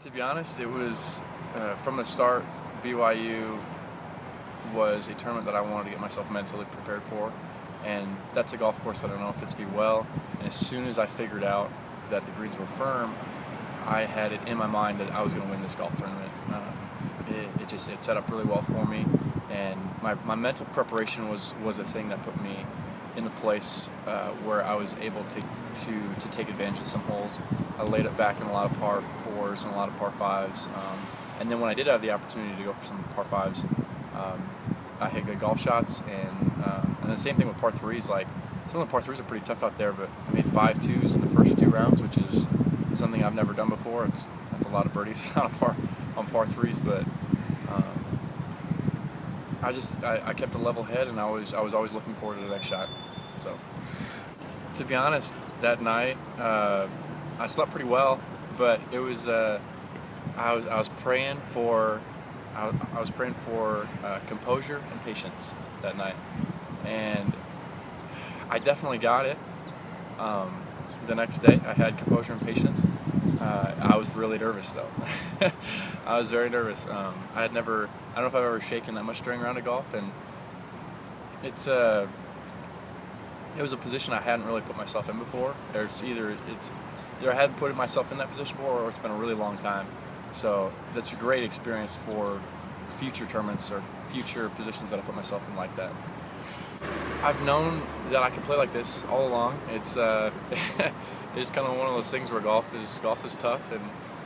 To be honest, it was from the start. BYU was a tournament that I wanted to get myself mentally prepared for, and that's a golf course that I know fits me well. And as soon as I figured out that the greens were firm, I had it in my mind that I was going to win this golf tournament. It set up really well for me, and my mental preparation was a thing that put me in the place where I was able to take advantage of some holes. I laid it back in a lot of par fours and a lot of par fives, and then when I did have the opportunity to go for some par fives, I hit good golf shots, and the same thing with par threes. Like, some of the par threes are pretty tough out there, but I made 5 twos in the first 2 rounds, which is something I've never done before. That's a lot of birdies on par threes, but I kept a level head, and I was always looking forward to the next shot. So, to be honest, that night I slept pretty well, but it was I was praying for composure and patience that night, and I definitely got it. The next day, I had composure and patience. I was really nervous though. I was very nervous. I don't know if I've ever shaken that much during a round of golf, and it was a position I hadn't really put myself in before. Either I hadn't put myself in that position before, or it's been a really long time. So that's a great experience for future tournaments or future positions that I put myself in like that. I've known that I could play like this all along. It's it's kind of one of those things where golf is tough, and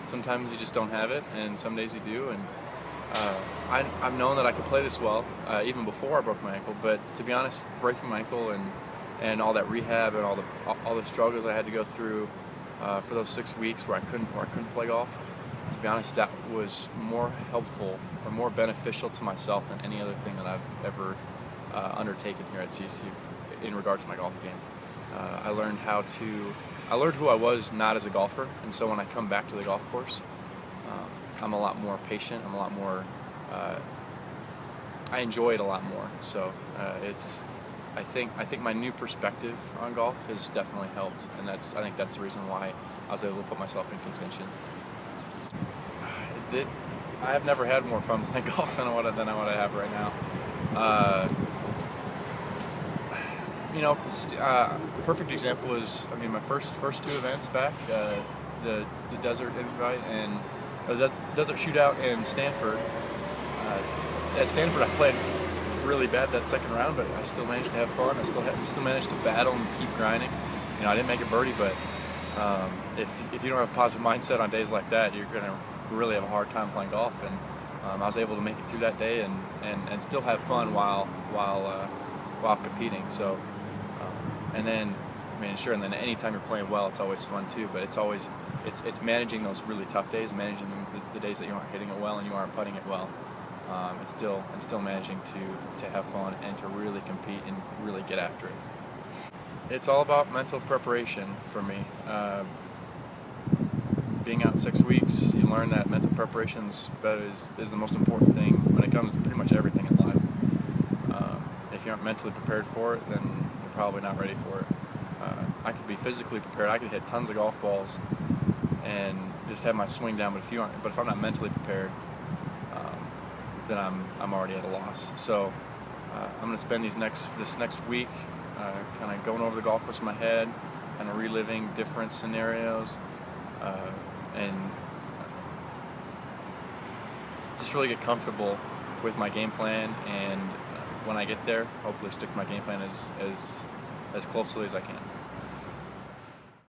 sometimes you just don't have it, and some days you do. And I've known that I could play this well even before I broke my ankle. But to be honest, breaking my ankle and all that rehab and all the struggles I had to go through for those 6 weeks where I couldn't play golf, to be honest, that was more helpful or more beneficial to myself than any other thing that I've ever undertaken here at CC in regards to my golf game. I learned who I was not as a golfer, and so when I come back to the golf course, I'm a lot more patient. I'm a lot more. I enjoy it a lot more. So I think my new perspective on golf has definitely helped, and I think that's the reason why I was able to put myself in contention. I have never had more fun playing golf than what I have right now. Perfect example is, my first 2 events back, the Desert Invite and the Desert Shootout in Stanford. At Stanford, I played really bad that second round, but I still managed to have fun. I still managed to battle and keep grinding. I didn't make a birdie, but if you don't have a positive mindset on days like that, you're gonna really have a hard time playing golf. And I was able to make it through that day and still have fun while competing. So, and then anytime you're playing well, it's always fun too. But it's managing those really tough days, managing the days that you aren't hitting it well and you aren't putting it well. And still managing to have fun and to really compete and really get after it. It's all about mental preparation for me. Being out 6 weeks, you learn that mental preparation is the most important thing when it comes to pretty much everything in life. If you aren't mentally prepared for it, then you're probably not ready for it. I could be physically prepared. I could hit tons of golf balls and just have my swing down. But if I'm not mentally prepared, then I'm already at a loss. So I'm going to spend this next week kind of going over the golf course in my head, kind of reliving different scenarios, and just really get comfortable with my game plan. And when I get there, hopefully stick to my game plan as closely as I can.